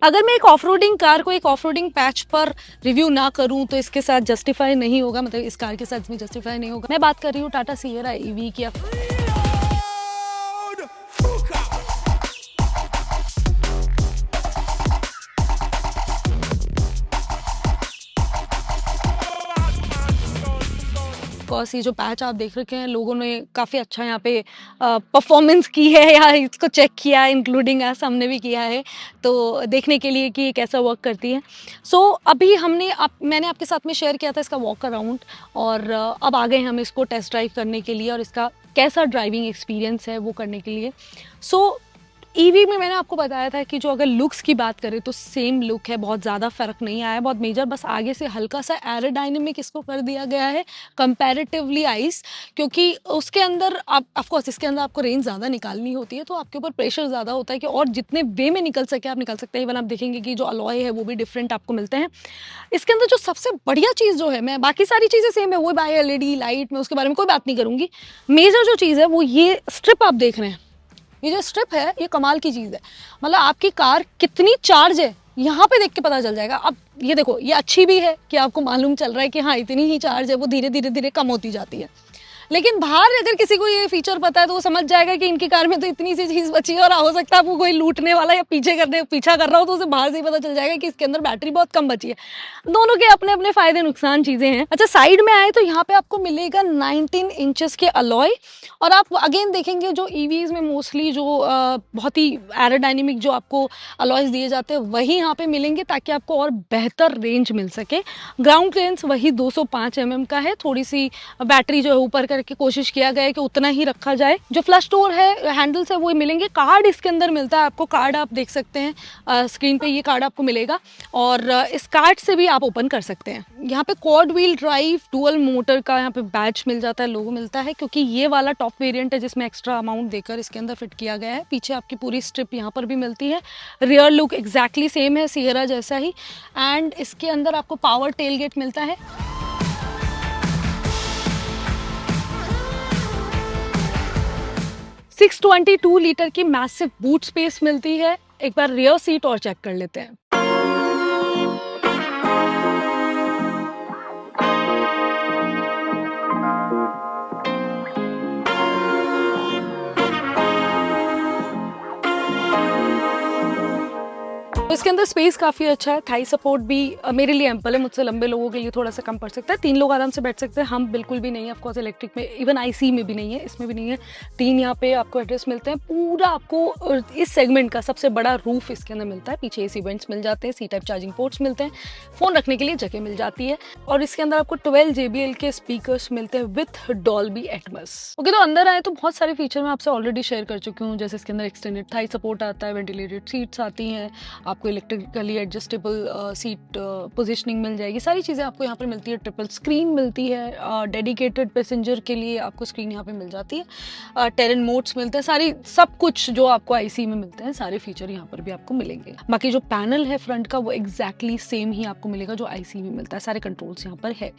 अगर मैं एक ऑफरोडिंग कार को एक ऑफरोडिंग पैच पर रिव्यू ना करूं तो इसके साथ जस्टिफाई नहीं होगा, मतलब इस कार के साथ भी जस्टिफाई नहीं होगा। मैं बात कर रही हूँ टाटा सिएरा ईवी की। कॉस ये जो पैच आप देख रखे हैं, लोगों ने काफ़ी अच्छा यहाँ पे परफॉर्मेंस की है या इसको चेक किया है, इंक्लूडिंग एस हमने भी किया है, तो देखने के लिए कि ये कैसा वर्क करती है। सो अभी मैंने आपके साथ में शेयर किया था इसका वॉक अराउंड, और अब आ गए हम इसको टेस्ट ड्राइव करने के लिए और इसका कैसा ड्राइविंग एक्सपीरियंस है वो करने के लिए। सो ईवी में मैंने आपको बताया था कि जो अगर लुक्स की बात करें तो सेम लुक है, बहुत ज़्यादा फ़र्क नहीं आया, बहुत मेजर, बस आगे से हल्का सा एरोडायनेमिक इसको कर दिया गया है कंपैरेटिवली आइस, क्योंकि उसके अंदर आप ऑफकोर्स इसके अंदर आपको रेंज ज़्यादा निकालनी होती है, तो आपके ऊपर प्रेशर ज़्यादा होता है कि और जितने वे में निकल सके आप निकल सकते हैं। इवन आप देखेंगे कि जो अलॉय है वो भी डिफरेंट आपको मिलते हैं। इसके अंदर जो सबसे बढ़िया चीज़ जो है, मैं बाकी सारी चीज़ें सेम है, वो बाय LED लाइट, मैं उसके बारे में कोई बात नहीं करूँगी। मेजर जो चीज़ है वो ये स्ट्रिप आप देख रहे हैं, ये जो स्ट्रिप है ये कमाल की चीज़ है। मतलब आपकी कार कितनी चार्ज है यहाँ पे देख के पता चल जाएगा। अब ये देखो, ये अच्छी भी है कि आपको मालूम चल रहा है कि हाँ इतनी ही चार्ज है, वो धीरे धीरे धीरे कम होती जाती है। लेकिन बाहर अगर किसी को ये फीचर पता है तो वो समझ जाएगा कि इनकी कार में तो इतनी सी चीज़ बची है, और हो सकता है आपको कोई लूटने वाला या पीछा कर रहा हो तो उसे बाहर से ही पता चल जाएगा कि इसके अंदर बैटरी बहुत कम बची है। दोनों के अपने अपने फायदे नुकसान चीज़ें हैं। अच्छा, साइड में आए तो यहाँ पे आपको मिलेगा 19 इंचेस के अलॉय, और आप अगेन देखेंगे जो ईवीज में मोस्टली जो बहुत ही एरोडायनेमिक जो आपको अलॉयज दिए जाते हैं वही यहाँ पे मिलेंगे, ताकि आपको और बेहतर रेंज मिल सके। ग्राउंड क्लियरेंस वही 205 mm का है, थोड़ी सी बैटरी जो है ऊपर करके कोशिश किया गया है कि उतना ही रखा जाए। जो फ्लश डोर है, हैंडल्स है, वो मिलेंगे। कार्ड इसके अंदर मिलता है आपको, कार्ड आप देख सकते हैं स्क्रीन पे, ये कार्ड आपको मिलेगा, और इस कार्ड से भी आप ओपन कर सकते हैं। यहाँ पे quad wheel drive dual motor का यहाँ पे बैच मिल जाता है, लोगो मिलता है, क्योंकि ये वाला टॉप वेरिएंट है जिसमें एक्स्ट्रा अमाउंट देकर इसके अंदर फिट किया गया है। पीछे आपकी पूरी स्ट्रिप यहाँ पर भी मिलती है। रियर लुक एग्जैक्टली सेम है, सिएरा जैसा ही, एंड इसके अंदर आपको पावर टेलगेट मिलता है। 622 लीटर की मैसिव बूट स्पेस मिलती है। एक बार रियर सीट और चेक कर लेते हैं। इसके अंदर स्पेस काफ़ी अच्छा है, थाई सपोर्ट भी मेरे लिए एम्पल है, मुझसे लंबे लोगों के लिए थोड़ा सा कम पड़ सकता है। 3 लोग आराम से बैठ सकते हैं, हम बिल्कुल भी नहीं है। ऑफकोर्स इलेक्ट्रिक में, इवन IC में भी नहीं है, इसमें भी नहीं है। 3 यहाँ पे आपको एड्रेस मिलते हैं। पूरा आपको इस सेगमेंट का सबसे बड़ा रूफ इसके अंदर मिलता है। पीछे AC वेंट्स मिल जाते हैं, C टाइप चार्जिंग पोर्ट्स मिलते हैं, फ़ोन रखने के लिए जगह मिल जाती है, और इसके अंदर आपको 12 JBL के स्पीकर्स मिलते हैं विथ डॉल्बी एटमॉस। ओके, तो अंदर आए तो बहुत सारे फीचर मैं आपसे ऑलरेडी शेयर कर चुकी हूँ, जैसे इसके अंदर एक्सटेंडेड थाई सपोर्ट आता है, वेंटिलेटेड सीट्स आती हैं, आपको इलेक्ट्रिकली एडजस्टेबल सीट पोजीशनिंग मिल जाएगी, सारी चीज़ें आपको यहाँ पर मिलती है। ट्रिपल स्क्रीन मिलती है, डेडिकेटेड पैसेंजर के लिए आपको स्क्रीन यहाँ पे मिल जाती है। टेरेन मोड्स मिलते हैं, सब कुछ जो आपको IC में मिलते हैं सारे फीचर यहाँ पर भी आपको मिलेंगे। बाकी जो पैनल है फ्रंट का वो एग्जैक्टली सेम ही आपको मिलेगा जो IC में मिलता है, सारे कंट्रोल्स यहाँ पर है।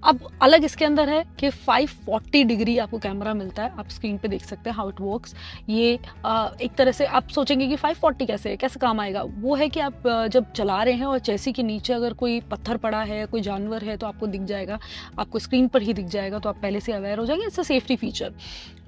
अब अलग इसके अंदर है कि 540 डिग्री आपको कैमरा मिलता है, आप स्क्रीन पे देख सकते हैं हाउ इट वर्क्स। ये एक तरह से आप सोचेंगे कि 540 कैसे काम आएगा, वो है कि आप जब चला रहे हैं और चेसी के नीचे अगर कोई पत्थर पड़ा है, कोई जानवर है, तो आपको दिख जाएगा, आपको स्क्रीन पर ही दिख जाएगा, तो आप पहले से अवेयर हो जाएंगे। It's a safety feature.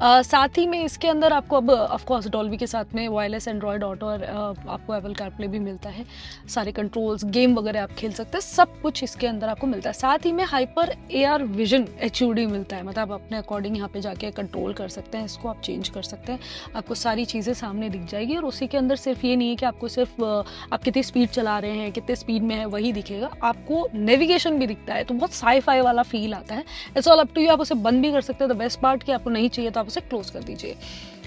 साथ ही में इसके अंदर आपको अब ऑफकोर्स डॉल्बी के साथ में वायरलेस एंड्रॉयड ऑटो और आपको एप्पल कारप्ले भी मिलता है। सारे कंट्रोल्स, गेम वगैरह आप खेल सकते हैं, सब कुछ इसके अंदर आपको मिलता है। साथ ही में हाइपर AR विजन HUD मिलता है, मतलब आप अपने अकॉर्डिंग यहाँ पे जाके कंट्रोल कर सकते हैं, इसको आप चेंज कर सकते हैं, आपको सारी चीज़ें सामने दिख जाएगी। और उसी के अंदर सिर्फ ये नहीं है कि आपको सिर्फ आप कितनी स्पीड चला रहे हैं, कितने स्पीड में है वही दिखेगा, आपको नेविगेशन भी दिखता है, तो बहुत साई-फाई वाला फील आता है। It's all up to you, आप उसे बंद भी कर सकते हैं। द बेस्ट पार्ट कि आपको नहीं चाहिए तो आप उसे क्लोज कर दीजिए।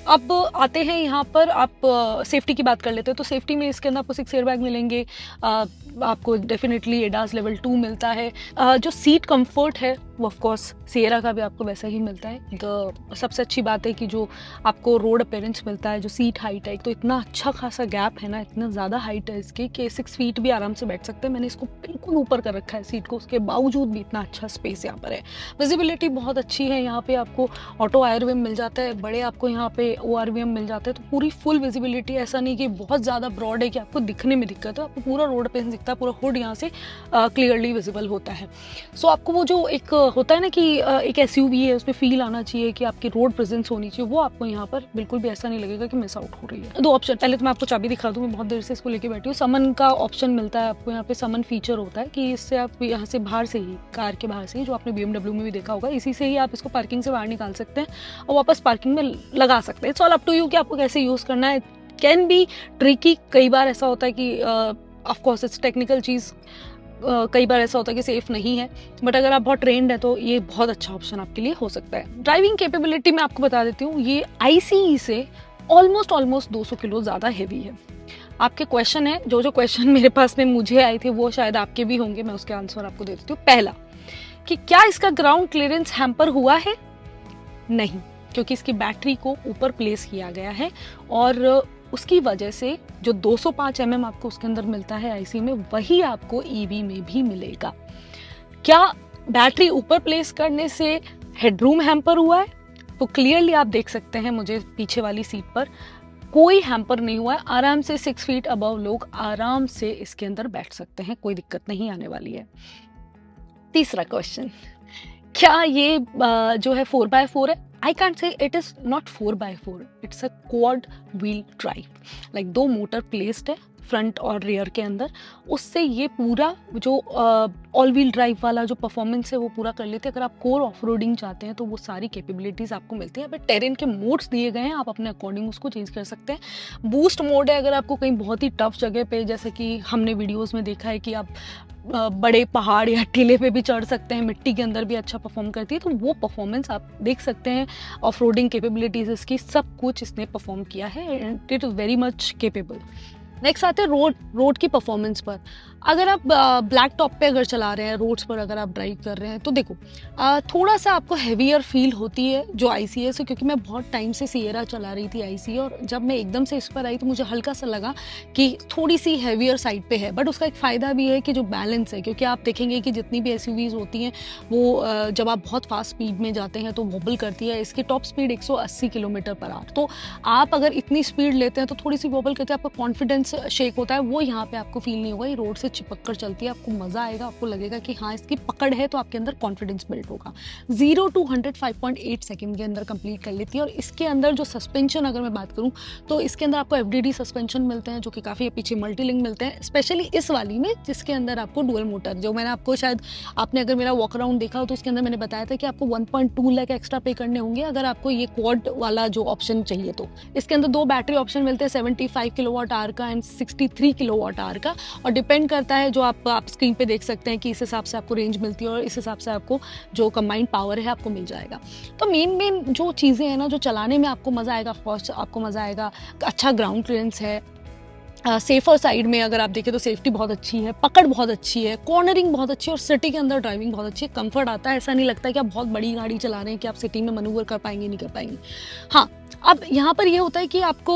अब आते हैं यहाँ पर, आप सेफ्टी की बात कर लेते हैं, तो सेफ्टी में इसके अंदर आपको 6 एयरबैग मिलेंगे, आपको डेफिनेटली ADAS लेवल 2 मिलता है। जो सीट कंफर्ट है वो ऑफ कोर्स सिएरा का भी आपको वैसा ही मिलता है। सबसे अच्छी बात है कि जो आपको रोड अपीयरेंस मिलता है, जो सीट हाइट है, तो इतना अच्छा खासा गैप है ना, इतना ज़्यादा हाइट है इसकी कि 6 फीट भी आराम से बैठ सकते हैं। मैंने इसको बिल्कुल ऊपर कर रखा है सीट को, उसके बावजूद भी इतना अच्छा स्पेस यहाँ पर है। विजिबिलिटी बहुत अच्छी है, यहाँ पे आपको ऑटो आरवीएम मिल जाता है, बड़े आपको यहाँ पे ओआरवीएम मिल जाते हैं, तो पूरी फुल विजिबिलिटी, ऐसा नहीं कि बहुत ज़्यादा ब्रॉड है कि आपको दिखने में दिक्कत है, आपको पूरा रोड पे दिखता है, पूरा हुड यहाँ से क्लियरली विजिबल होता है। सो आपको वो जो एक होता है ना कि एक एसयूवी है, उसमें फील आना चाहिए कि आपकी रोड प्रेजेंस होनी चाहिए, वो आपको यहाँ पर बिल्कुल भी ऐसा नहीं लगेगा कि मिस आउट हो रही है। 2 ऑप्शन, पहले तो मैं आपको चाबी दिखा दूँ, मैं बहुत देर से इसको लेके बैठी हूँ। समन का ऑप्शन मिलता है आपको यहाँ पे, समन फीचर होता है कि इससे आप यहाँ से बाहर से ही, कार के बाहर से ही, जो आपने BMW में भी देखा होगा, इसी से ही आप इसको पार्किंग से बाहर निकाल सकते हैं और वापस पार्किंग में लगा सकते हैं। It's all up to you कि आपको कैसे यूज़ करना है। कैन बी ट्रिकी, कई बार ऐसा होता है कि ऑफ कोर्स इट्स टेक्निकल चीज़, कई बार ऐसा होता है कि सेफ नहीं है, बट अगर आप बहुत ट्रेंड है तो ये बहुत अच्छा ऑप्शन आपके लिए हो सकता है। ड्राइविंग कैपेबिलिटी मैं आपको बता देती हूँ, ये ICE से ऑलमोस्ट 200 किलो ज़्यादा हैवी है। आपके क्वेश्चन है, जो क्वेश्चन मेरे पास में मुझे आए थे वो शायद आपके भी होंगे, मैं उसके आंसर आपको दे देती हूँ। पहला कि क्या इसका ग्राउंड क्लियरेंस हैम्पर हुआ है? नहीं, क्योंकि इसकी बैटरी को ऊपर प्लेस किया गया है और उसकी वजह से जो 205 mm आपको उसके अंदर मिलता है ICE में, वही आपको EV में भी मिलेगा। क्या बैटरी ऊपर प्लेस करने से हेडरूम हैम्पर हुआ है? तो क्लियरली आप देख सकते हैं मुझे पीछे वाली सीट पर कोई हैम्पर नहीं हुआ है। आराम से 6 फीट अबव लोग आराम से इसके अंदर बैठ सकते हैं, कोई दिक्कत नहीं आने वाली है। तीसरा क्वेश्चन, क्या ये जो है 4x4 है? I can't say it is not 4x4, it's a quad wheel drive, like 2 motor placed है फ्रंट और रियर के अंदर, उससे ये पूरा जो ऑल व्हील ड्राइव वाला जो परफॉर्मेंस है वो पूरा कर लेते हैं। अगर आप कोर ऑफ रोडिंग चाहते हैं तो वो सारी कैपेबिलिटीज़ आपको मिलती है। यहाँ पे टेरेन के मोड्स दिए गए हैं, आप अपने अकॉर्डिंग उसको चेंज कर सकते हैं। बूस्ट मोड है, अगर आपको कहीं बहुत ही टफ जगह पे, जैसे कि हमने वीडियोज़ में देखा है कि आप बड़े पहाड़ या टीले पे भी चढ़ सकते हैं, मिट्टी के अंदर भी अच्छा परफॉर्म करती है, तो वो परफॉर्मेंस आप देख सकते हैं। ऑफ रोडिंग कैपेबिलिटीज़ इसकी सब कुछ इसने परफॉर्म किया है and it is very much capable. Next आते हैं रोड की परफॉर्मेंस पर। अगर आप ब्लैक टॉप पे अगर चला रहे हैं, रोड्स पर अगर आप ड्राइव कर रहे हैं, तो देखो थोड़ा सा आपको हैवियर फील होती है जो ICE से, क्योंकि मैं बहुत टाइम से सिएरा चला रही थी ICE, और जब मैं एकदम से इस पर आई तो मुझे हल्का सा लगा कि थोड़ी सी हैवियर साइड पे है। बट उसका एक फ़ायदा भी है कि जो बैलेंस है, क्योंकि आप देखेंगे कि जितनी भी SUVs होती हैं वो जब आप बहुत फास्ट स्पीड में जाते हैं तो वॉबल करती है। इसकी top speed 180 kilometre per hour, तो आप अगर इतनी स्पीड लेते हैं तो थोड़ी सी वॉबल करती है, आपका कॉन्फिडेंस शेक होता है, वो यहाँ पे आपको फील नहीं होगा। ये रोड से चिपक कर चलती है, आपको मजा आएगा, आपको लगेगा कि हाँ इसकी पकड़ है, तो आपके अंदर कॉन्फिडेंस बिल्ड होगा। 0 to 100 5.8 सेकंड के अंदर कंप्लीट कर लेती है। और इसके अंदर जो सस्पेंशन अगर मैं बात करूँ तो इसके अंदर आपको FDD सस्पेंशन मिलते हैं, जो कि काफ़ी पीछे मल्टी लिंक मिलते हैं, स्पेशली इस वाली में, जिसके अंदर आपको डुअल मोटर, जो मैंने आपको शायद आपने अगर मेरा वॉक अराउंड देखा हो तो उसके अंदर मैंने बताया था कि आपको 1.2 लाख एक्स्ट्रा पे करने होंगे अगर आपको ये क्वाड वाला जो ऑप्शन चाहिए। तो इसके अंदर 2 बैटरी ऑप्शन मिलते हैं, 75 किलोवाट आवर का एंड 63 किलोवाट आवर का, और डिपेंड करता है जो आप स्क्रीन पे देख सकते हैं कि इस हिसाब से आपको रेंज मिलती है और इस हिसाब से आपको जो कंबाइंड पावर है आपको मिल जाएगा। तो मेन जो चीज़ें हैं ना, जो चलाने में आपको मज़ा आएगा, फर्स्ट आपको मज़ा आएगा, अच्छा ग्राउंड क्लियरेंस है, सेफर साइड में अगर आप देखें तो सेफ्टी बहुत अच्छी है, पकड़ बहुत अच्छी है, कॉर्नरिंग बहुत अच्छी है, और सिटी के अंदर ड्राइविंग बहुत अच्छी है, कंफर्ट आता है। ऐसा नहीं लगता कि आप बहुत बड़ी गाड़ी चला रहे हैं कि आप सिटी में मनूवर कर पाएंगे, नहीं कर पाएंगे। हाँ, अब यहाँ पर ये होता है कि आपको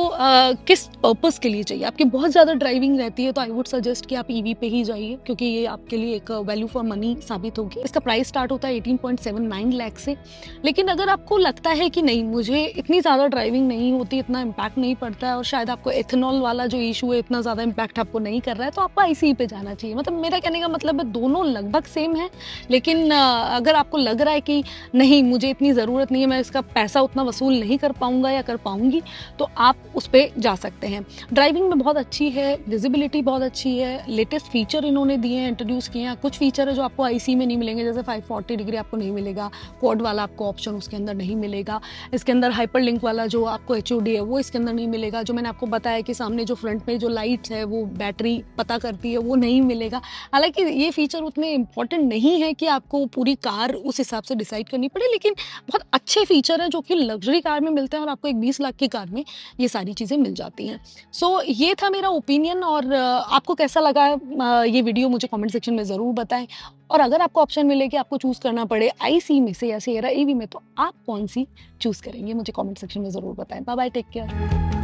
किस पर्पस के लिए चाहिए। आपकी बहुत ज़्यादा ड्राइविंग रहती है तो आई वुड सजेस्ट कि आप EV पे ही जाइए, क्योंकि ये आपके लिए एक वैल्यू फॉर मनी साबित होगी। इसका प्राइस स्टार्ट होता है 18.79 लाख से। लेकिन अगर आपको लगता है कि नहीं, मुझे इतनी ज़्यादा ड्राइविंग नहीं होती, इतना इम्पैक्ट नहीं पड़ता है, और शायद आपको एथेनॉल वाला जो इशू है इतना ज़्यादा इम्पैक्ट आपको नहीं कर रहा है, तो आपको ICE पे जाना चाहिए। मतलब मेरा कहने का मतलब है दोनों लगभग सेम है, लेकिन अगर आपको लग रहा है कि नहीं मुझे इतनी ज़रूरत नहीं है, मैं इसका पैसा उतना वसूल नहीं कर पाऊँगा या कर पाऊँगी, तो आप उस पर जा सकते हैं। ड्राइविंग में बहुत अच्छी है, विजिबिलिटी बहुत अच्छी है, लेटेस्ट फीचर इन्होंने दिए हैं, इंट्रोड्यूस किए हैं। कुछ फीचर है जो आपको ICE में नहीं मिलेंगे, जैसे 540 डिग्री आपको नहीं मिलेगा, क्वाड वाला आपको ऑप्शन उसके अंदर नहीं मिलेगा, इसके अंदर हाइपर लिंक वाला जो आपको HOD है वो इसके अंदर नहीं मिलेगा, जो मैंने आपको बताया कि सामने जो फ्रंट में जो लाइट्स है वो बैटरी पता करती है वो नहीं मिलेगा। हालांकि ये फीचर उतने इंपॉर्टेंट नहीं है कि आपको पूरी कार उस हिसाब से डिसाइड करनी पड़े, लेकिन बहुत अच्छे फीचर हैं जो कि लग्जरी कार में मिलते हैं और आपको एक 20 लाख की कार में ये सारी चीज़ें मिल जाती हैं। सो ये था मेरा ओपिनियन, और आपको कैसा लगा ये वीडियो मुझे कमेंट सेक्शन में ज़रूर बताएँ। और अगर आपको ऑप्शन मिले कि आपको चूज़ करना पड़े आईसी में से या सिएरा ईवी में, तो आप कौन-सी चूज़ करेंगे? मुझे कमेंट सेक्शन में ज़रूर बताएँ। Bye bye, take care.